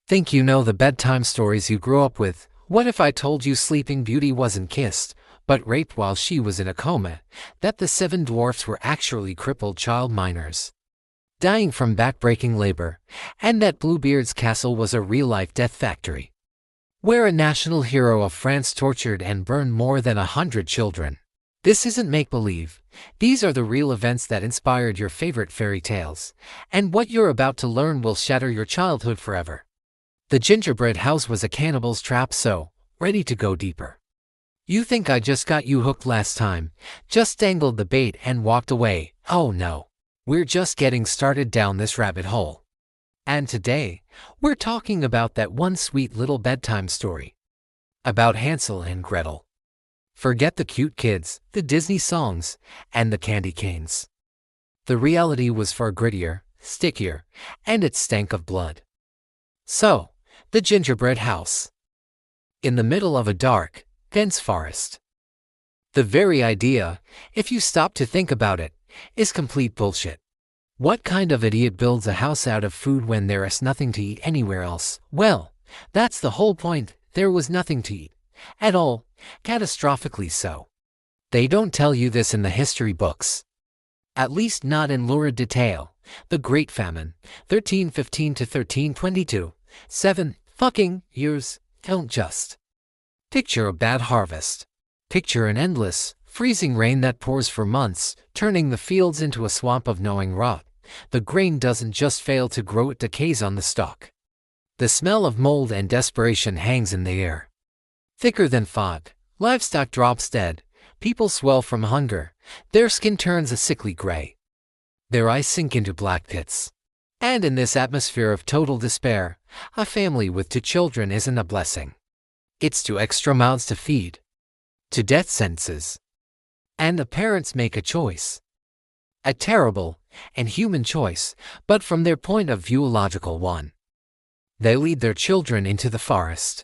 Think you know the bedtime stories you grew up with? What if I told you Sleeping Beauty wasn't kissed, but raped while she was in a coma, that the Seven Dwarfs were actually crippled child minors, dying from backbreaking labor, and that Bluebeard's castle was a real-life death factory, where a national hero of France tortured and burned more than 100 children? This isn't make-believe. These are the real events that inspired your favorite fairy tales, and what you're about to learn will shatter your childhood forever. The gingerbread house was a cannibal's trap, so ready to go deeper. You think I just got you hooked last time, just dangled the bait and walked away? Oh no. We're just getting started down this rabbit hole. And today, we're talking about that one sweet little bedtime story. About Hansel and Gretel. Forget the cute kids, the Disney songs, and the candy canes. The reality was far grittier, stickier, and it stank of blood. So, the gingerbread house. In the middle of a dark, dense forest. The very idea, if you stop to think about it, is complete bullshit. What kind of idiot builds a house out of food when there is nothing to eat anywhere else? Well, that's the whole point. There was nothing to eat. At all. Catastrophically so. They don't tell you this in the history books. At least not in lurid detail. The Great Famine, 1315 to 1322, 7 fucking years. Don't just picture a bad harvest. Picture an endless, freezing rain that pours for months, turning the fields into a swamp of gnawing rot. The grain doesn't just fail to grow, it decays on the stalk. The smell of mold and desperation hangs in the air. Thicker than fog, livestock drops dead, people swell from hunger, their skin turns a sickly gray. Their eyes sink into black pits. And in this atmosphere of total despair, a family with 2 children isn't a blessing. It's 2 extra mouths to feed. 2 death sentences. And the parents make a choice. A terrible and human choice, but from their point of view a logical one. They lead their children into the forest.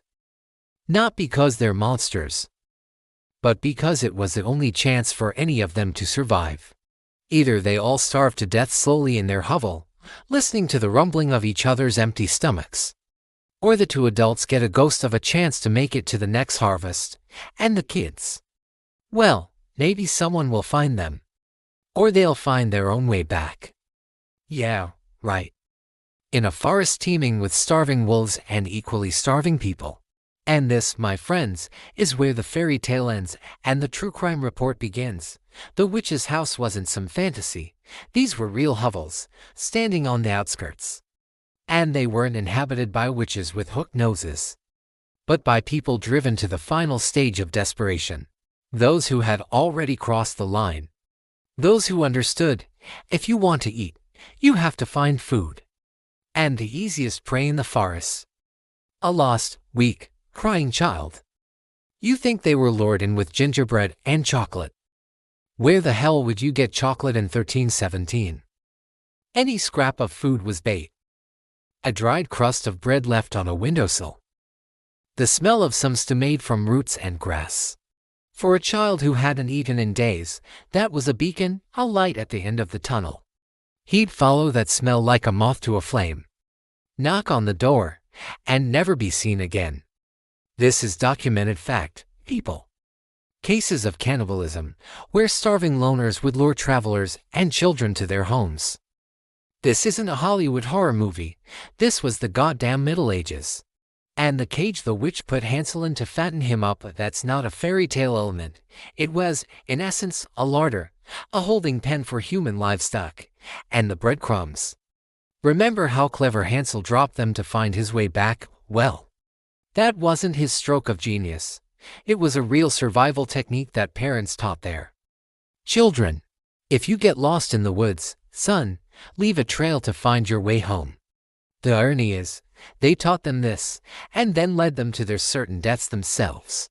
Not because they're monsters, but because it was the only chance for any of them to survive. Either they all starve to death slowly in their hovel, listening to the rumbling of each other's empty stomachs, or the 2 adults get a ghost of a chance to make it to the next harvest, and the kids, well, maybe someone will find them. Or they'll find their own way back. Yeah, right. In a forest teeming with starving wolves and equally starving people. And this, my friends, is where the fairy tale ends and the true crime report begins. The witch's house wasn't some fantasy. These were real hovels, standing on the outskirts. And they weren't inhabited by witches with hooked noses, but by people driven to the final stage of desperation. Those who had already crossed the line. Those who understood, if you want to eat, you have to find food. And the easiest prey in the forest. A lost, weak, crying child. You think they were lured in with gingerbread and chocolate. Where the hell would you get chocolate in 1317? Any scrap of food was bait. A dried crust of bread left on a windowsill. The smell of some stew made from roots and grass. For a child who hadn't eaten in days, that was a beacon, a light at the end of the tunnel. He'd follow that smell like a moth to a flame. Knock on the door, and never be seen again. This is documented fact, people. Cases of cannibalism, where starving loners would lure travelers and children to their homes. This isn't a Hollywood horror movie, this was the goddamn Middle Ages. And the cage the witch put Hansel in to fatten him up, that's not a fairy tale element. It was, in essence, a larder, a holding pen for human livestock, and the breadcrumbs. Remember how clever Hansel dropped them to find his way back? Well, that wasn't his stroke of genius. It was a real survival technique that parents taught their children. If you get lost in the woods, son, leave a trail to find your way home. The irony is, they taught them this, and then led them to their certain deaths themselves.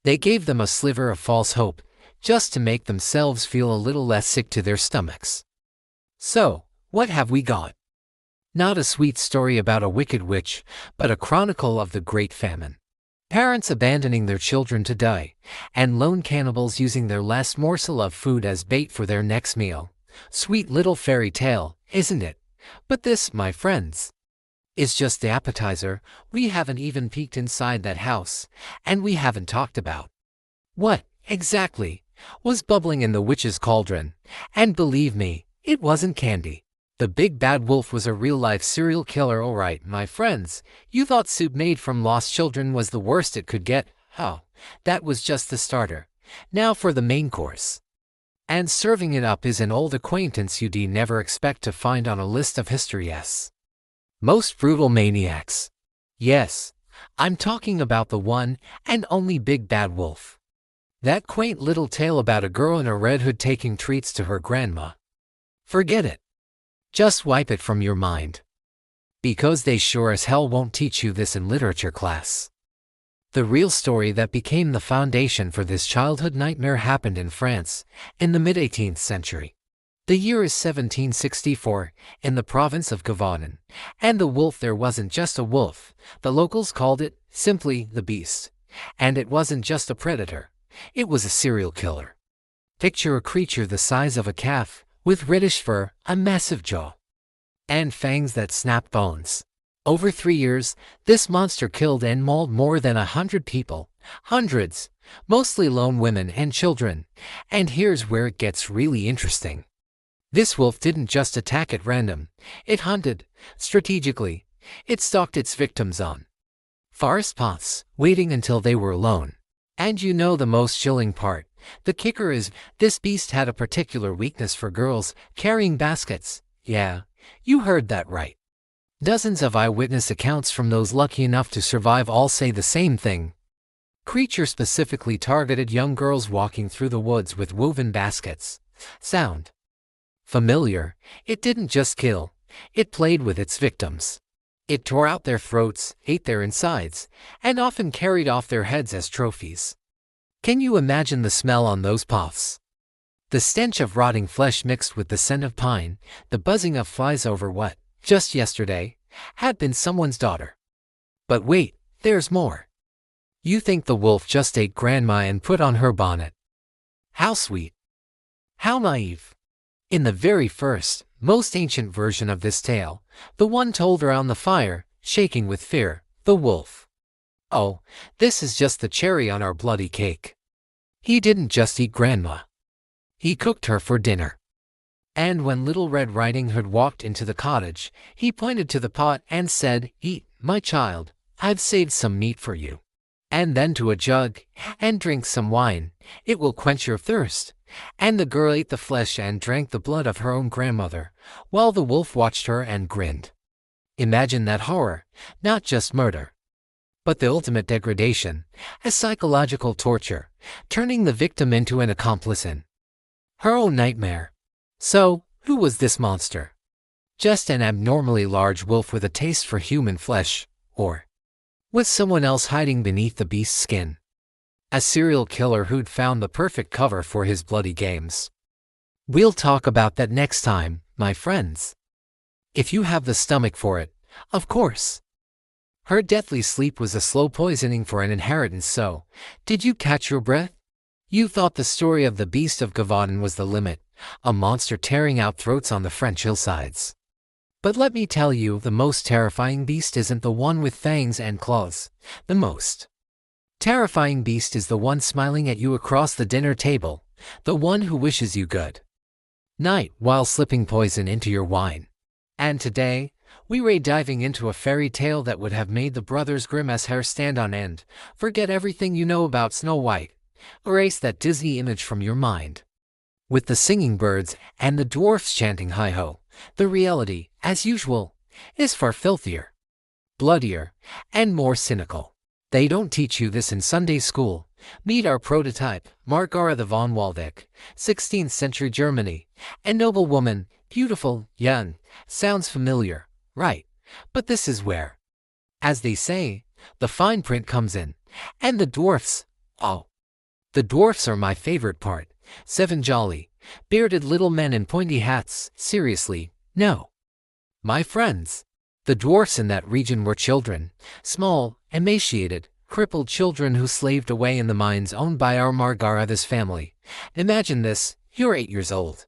They gave them a sliver of false hope, just to make themselves feel a little less sick to their stomachs. So, what have we got? Not a sweet story about a wicked witch, but a chronicle of the Great Famine. Parents abandoning their children to die, and lone cannibals using their last morsel of food as bait for their next meal. Sweet little fairy tale, isn't it? But this, my friends, is just the appetizer. We haven't even peeked inside that house, and we haven't talked about what, exactly, was bubbling in the witch's cauldron. And believe me, it wasn't candy. The big bad wolf was a real-life serial killer. Alright, my friends, you thought soup made from lost children was the worst it could get? Oh, that was just the starter. Now for the main course. And serving it up is an old acquaintance you'd never expect to find on a list of history's most brutal maniacs. Yes, I'm talking about the one and only Big Bad Wolf. That quaint little tale about a girl in a red hood taking treats to her grandma. Forget it. Just wipe it from your mind. Because they sure as hell won't teach you this in literature class. The real story that became the foundation for this childhood nightmare happened in France, in the mid-18th century. The year is 1764, in the province of Gavaudan, and the wolf there wasn't just a wolf. The locals called it, simply, the beast. And it wasn't just a predator. It was a serial killer. Picture a creature the size of a calf, with reddish fur, a massive jaw, and fangs that snap bones. Over 3 years, this monster killed and mauled more than 100 people, hundreds, mostly lone women and children. And here's where it gets really interesting. This wolf didn't just attack at random. It hunted, strategically. It stalked its victims on forest paths, waiting until they were alone. And you know the most chilling part. The kicker is, this beast had a particular weakness for girls carrying baskets. Yeah, you heard that right. Dozens of eyewitness accounts from those lucky enough to survive all say the same thing. Creature specifically targeted young girls walking through the woods with woven baskets. Sound familiar? It didn't just kill, it played with its victims. It tore out their throats, ate their insides, and often carried off their heads as trophies. Can you imagine the smell on those paths? The stench of rotting flesh mixed with the scent of pine, the buzzing of flies over what, just yesterday, had been someone's daughter. But wait, there's more. You think the wolf just ate grandma and put on her bonnet. How sweet. How naive. In the very first, most ancient version of this tale, the one told around the fire, shaking with fear, the wolf. Oh, this is just the cherry on our bloody cake. He didn't just eat grandma. He cooked her for dinner. And when Little Red Riding Hood walked into the cottage, he pointed to the pot and said, "Eat, my child, I've saved some meat for you. And then to a jug, and drink some wine, it will quench your thirst." And the girl ate the flesh and drank the blood of her own grandmother, while the wolf watched her and grinned. Imagine that horror, not just murder, but the ultimate degradation, a psychological torture, turning the victim into an accomplice in her own nightmare. So, who was this monster? Just an abnormally large wolf with a taste for human flesh, or was someone else hiding beneath the beast's skin? A serial killer who'd found the perfect cover for his bloody games. We'll talk about that next time, my friends. If you have the stomach for it, of course. Her deathly sleep was a slow poisoning for an inheritance. So, did you catch your breath? You thought the story of the Beast of Gavaudan was the limit, a monster tearing out throats on the French hillsides. But let me tell you, the most terrifying beast isn't the one with fangs and claws. The most terrifying beast is the one smiling at you across the dinner table, the one who wishes you good night while slipping poison into your wine. And today, we're diving into a fairy tale that would have made the brothers Grimm's hair stand on end. Forget everything you know about Snow White. Erase that Disney image from your mind. With the singing birds and the dwarfs chanting hi-ho, the reality, as usual, is far filthier, bloodier, and more cynical. They don't teach you this in Sunday school. Meet our prototype, Margaretha von Waldeck, 16th century Germany. A noble woman, beautiful, young. Sounds familiar, right? But this is where, as they say, the fine print comes in. And the dwarfs, oh, the dwarfs are my favorite part. 7 jolly, bearded little men in pointy hats. Seriously, no. My friends, the dwarfs in that region were children, small, emaciated, crippled children who slaved away in the mines owned by our Margaretha's family. Imagine this, you're 8 years old.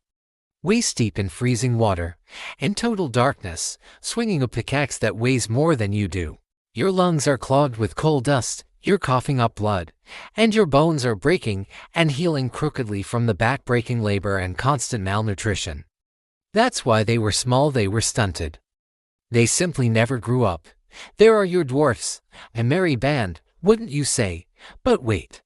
waist deep in freezing water, in total darkness, swinging a pickaxe that weighs more than you do. Your lungs are clogged with coal dust, you're coughing up blood, and your bones are breaking and healing crookedly from the back-breaking labor and constant malnutrition. That's why they were small, they were stunted. They simply never grew up. There are your dwarfs, a merry band, wouldn't you say? But wait.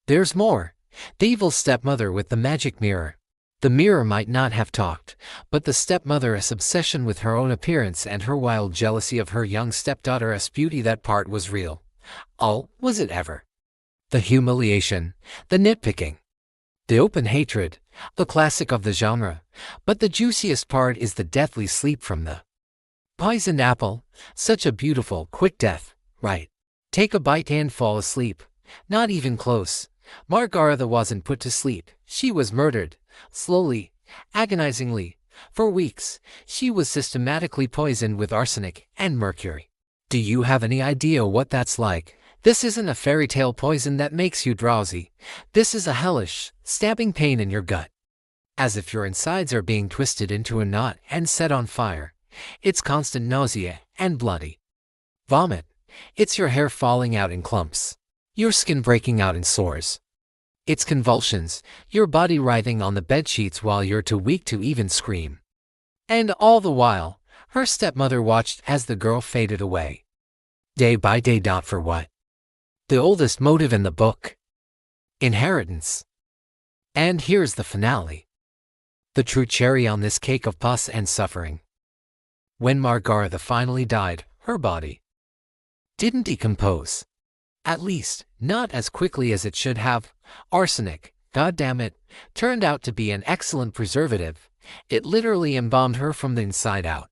There's more. The evil stepmother with the magic mirror. The mirror might not have talked, but the stepmother's obsession with her own appearance and her wild jealousy of her young stepdaughter's beauty, that part was real. Oh, was it ever? The humiliation, the nitpicking, the open hatred, the classic of the genre, but the juiciest part is the deathly sleep from the poisoned apple. Such a beautiful, quick death, right? Take a bite and fall asleep. Not even close. Margaretha wasn't put to sleep. She was murdered. Slowly, agonizingly. For weeks, she was systematically poisoned with arsenic and mercury. Do you have any idea what that's like? This isn't a fairy tale poison that makes you drowsy. This is a hellish, stabbing pain in your gut. As if your insides are being twisted into a knot and set on fire. It's constant nausea and bloody vomit. It's your hair falling out in clumps. Your skin breaking out in sores. It's convulsions, your body writhing on the bedsheets while you're too weak to even scream. And all the while, her stepmother watched as the girl faded away. Day by day. For what? The oldest motive in the book. Inheritance. And here's the finale. The true cherry on this cake of pus and suffering. When Margaretha finally died, her body didn't decompose. At least, not as quickly as it should have. Arsenic, goddammit, turned out to be an excellent preservative. It literally embalmed her from the inside out.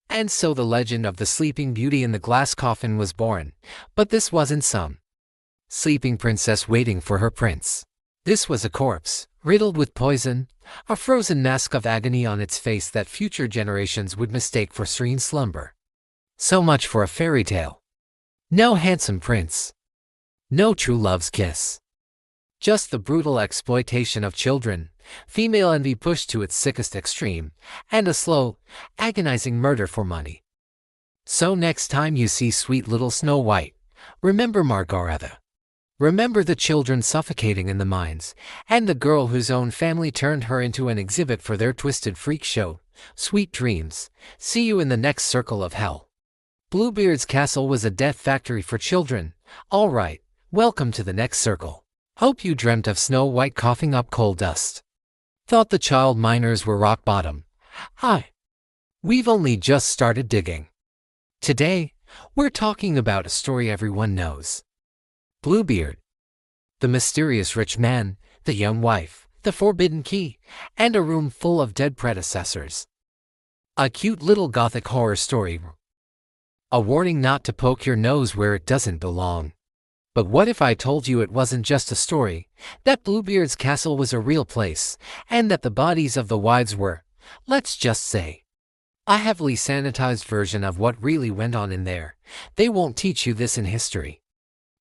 And so the legend of the Sleeping Beauty in the glass coffin was born. But this wasn't some sleeping princess waiting for her prince. This was a corpse, riddled with poison, a frozen mask of agony on its face that future generations would mistake for serene slumber. So much for a fairy tale. No handsome prince. No true love's kiss. Just the brutal exploitation of children, female envy pushed to its sickest extreme, and a slow, agonizing murder for money. So next time you see sweet little Snow White, remember Margaretha. Remember the children suffocating in the mines, and the girl whose own family turned her into an exhibit for their twisted freak show. Sweet dreams. See you in the next circle of hell. Bluebeard's castle was a death factory for children. All right, welcome to the next circle. Hope you dreamt of Snow White coughing up coal dust. Thought the child miners were rock bottom. Hi. We've only just started digging. Today, we're talking about a story everyone knows. Bluebeard. The mysterious rich man, the young wife, the forbidden key, and a room full of dead predecessors. A cute little gothic horror story. A warning not to poke your nose where it doesn't belong. But what if I told you it wasn't just a story, that Bluebeard's castle was a real place, and that the bodies of the wives were, let's just say, a heavily sanitized version of what really went on in there? They won't teach you this in history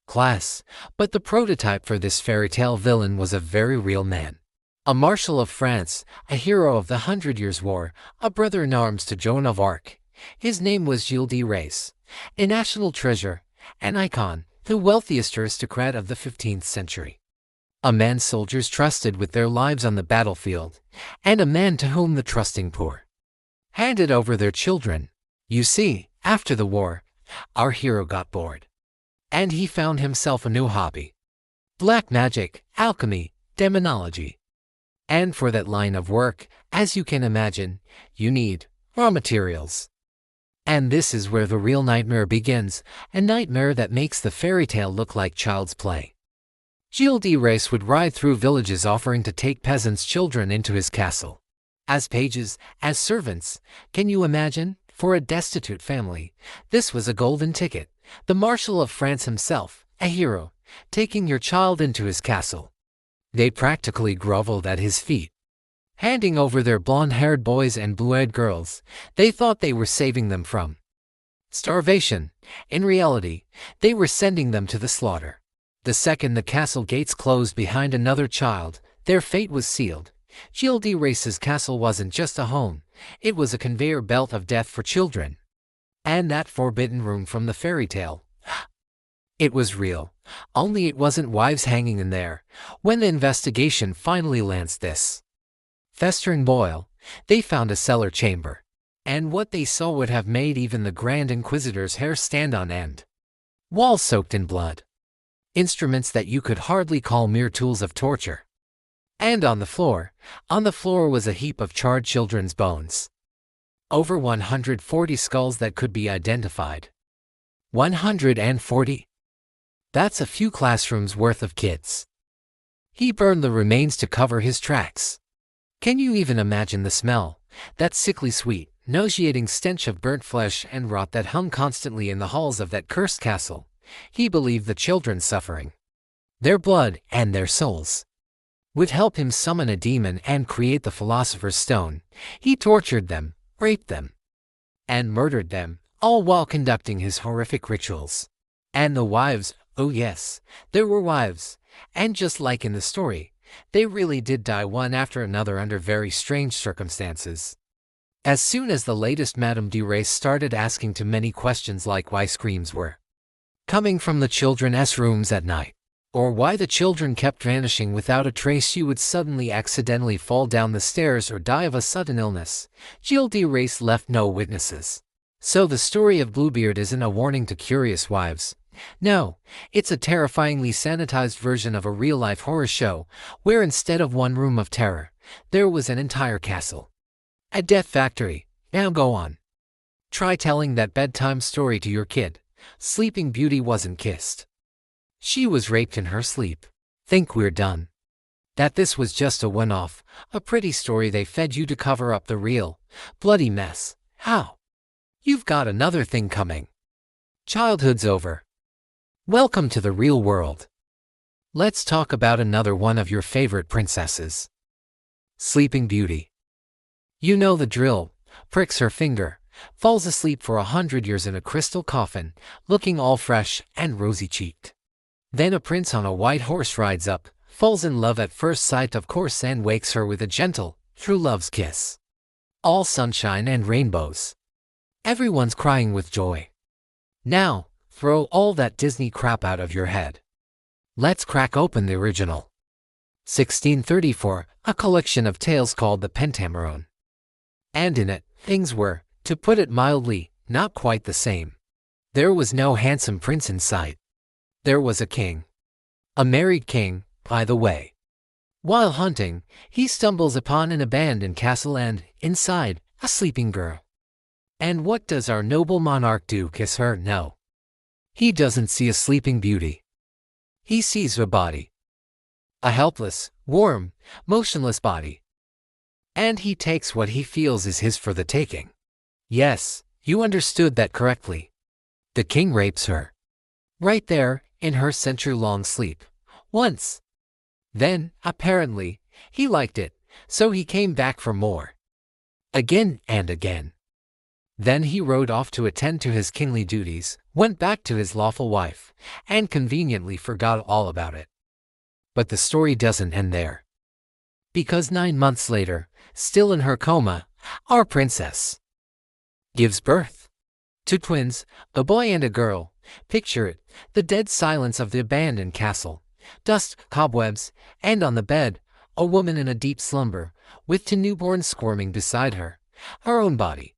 class, but the prototype for this fairy tale villain was a very real man. A marshal of France, a hero of the 100 Years' War, a brother-in-arms to Joan of Arc. His name was Gilles de Rais, a national treasure, an icon, the wealthiest aristocrat of the 15th century. A man soldiers trusted with their lives on the battlefield, and a man to whom the trusting poor handed over their children. You see, after the war, our hero got bored. And he found himself a new hobby. Black magic, alchemy, demonology. And for that line of work, as you can imagine, you need raw materials. And this is where the real nightmare begins, a nightmare that makes the fairy tale look like child's play. Gilles de Rais would ride through villages offering to take peasants' children into his castle. As pages, as servants, can you imagine? For a destitute family, this was a golden ticket. The Marshal of France himself, a hero, taking your child into his castle. They practically groveled at his feet. Handing over their blonde-haired boys and blue-eyed girls, they thought they were saving them from starvation. In reality, they were sending them to the slaughter. The second the castle gates closed behind another child, their fate was sealed. Gildy Race's castle wasn't just a home, it was a conveyor belt of death for children. And that forbidden room from the fairy tale. It was real, only it wasn't wives hanging in there. When the investigation finally lands this festering boil, they found a cellar chamber. And what they saw would have made even the Grand Inquisitor's hair stand on end. Walls soaked in blood. Instruments that you could hardly call mere tools of torture. And on the floor was a heap of charred children's bones. Over 140 skulls that could be identified. 140? That's a few classrooms worth of kids. He burned the remains to cover his tracks. Can you even imagine the smell? That sickly sweet, nauseating stench of burnt flesh and rot that hung constantly in the halls of that cursed castle. He believed the children's suffering, their blood and their souls, would help him summon a demon and create the Philosopher's Stone. He tortured them, raped them, and murdered them, all while conducting his horrific rituals. And the wives, oh yes, there were wives, and just like in the story, they really did die one after another under very strange circumstances. As soon as the latest Madame de Race started asking too many questions like why screams were coming from the children's rooms at night, or why the children kept vanishing without a trace, she would suddenly accidentally fall down the stairs or die of a sudden illness, Gildy Race left no witnesses. So the story of Bluebeard isn't a warning to curious wives. No, it's a terrifyingly sanitized version of a real-life horror show, where instead of one room of terror, there was an entire castle. A death factory. Now go on. Try telling that bedtime story to your kid. Sleeping Beauty wasn't kissed. She was raped in her sleep. Think we're done? That this was just a one-off, a pretty story they fed you to cover up the real, bloody mess. How? You've got another thing coming. Childhood's over. Welcome to the real world. Let's talk about another one of your favorite princesses. Sleeping Beauty. You know the drill. Pricks her finger, falls asleep for 100 years in a crystal coffin, looking all fresh and rosy-cheeked. Then a prince on a white horse rides up, falls in love at first sight of course, and wakes her with a gentle, true love's kiss. All sunshine and rainbows. Everyone's crying with joy. Now, throw all that Disney crap out of your head. Let's crack open the original. 1634, a collection of tales called the Pentamerone. And in it, things were, to put it mildly, not quite the same. There was no handsome prince in sight. There was a king. A married king, by the way. While hunting, he stumbles upon an abandoned castle and, inside, a sleeping girl. And what does our noble monarch do? Kiss her? No. He doesn't see a sleeping beauty. He sees a body. A helpless, warm, motionless body. And he takes what he feels is his for the taking. Yes, you understood that correctly. The king rapes her. Right there, in her century-long sleep. Once. Then, apparently, he liked it, so he came back for more. Again and again. Then he rode off to attend to his kingly duties, went back to his lawful wife, and conveniently forgot all about it. But the story doesn't end there. Because 9 months later, still in her coma, our princess gives birth to twins, a boy and a girl. Picture it, the dead silence of the abandoned castle, dust, cobwebs, and on the bed, a woman in a deep slumber, with 2 newborns squirming beside her. Her own body,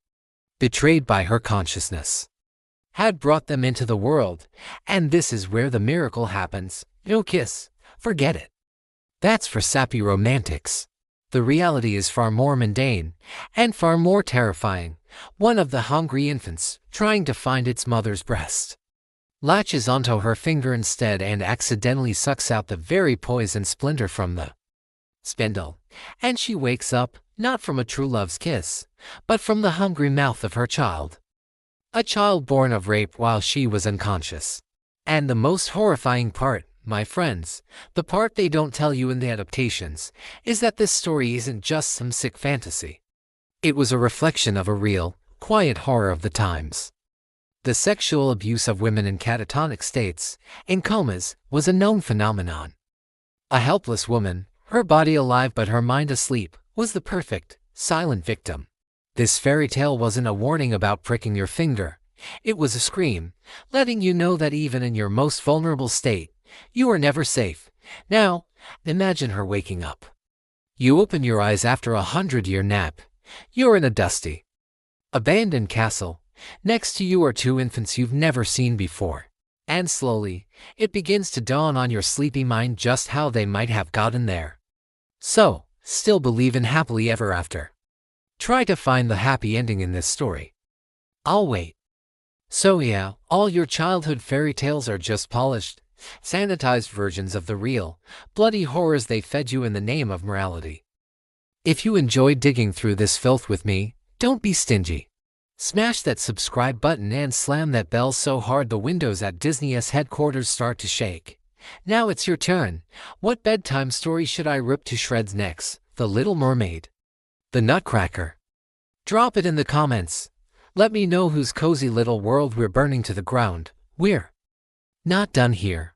betrayed by her consciousness, had brought them into the world, and this is where the miracle happens. No kiss, forget it. That's for sappy romantics. The reality is far more mundane, and far more terrifying. One of the hungry infants, trying to find its mother's breast, latches onto her finger instead and accidentally sucks out the very poison splinter from the spindle, and she wakes up, not from a true love's kiss, but from the hungry mouth of her child. A child born of rape while she was unconscious. And the most horrifying part, my friends, the part they don't tell you in the adaptations, is that this story isn't just some sick fantasy. It was a reflection of a real, quiet horror of the times. The sexual abuse of women in catatonic states, in comas, was a known phenomenon. A helpless woman, Her body alive but her mind asleep, was the perfect, silent victim. This fairy tale wasn't a warning about pricking your finger. It was a scream, letting you know that even in your most vulnerable state, you are never safe. Now, imagine her waking up. You open your eyes after a 100-year nap. You're in a dusty, abandoned castle. Next to you are two infants you've never seen before. And slowly, it begins to dawn on your sleepy mind just how they might have gotten there. So, still believe in happily ever after? Try to find the happy ending in this story. I'll wait. So yeah, all your childhood fairy tales are just polished, sanitized versions of the real, bloody horrors they fed you in the name of morality. If you enjoyed digging through this filth with me, don't be stingy. Smash that subscribe button and slam that bell so hard the windows at Disney's headquarters start to shake. Now it's your turn. What bedtime story should I rip to shreds next? The Little Mermaid? The Nutcracker? Drop it in the comments. Let me know whose cozy little world we're burning to the ground. We're not done here.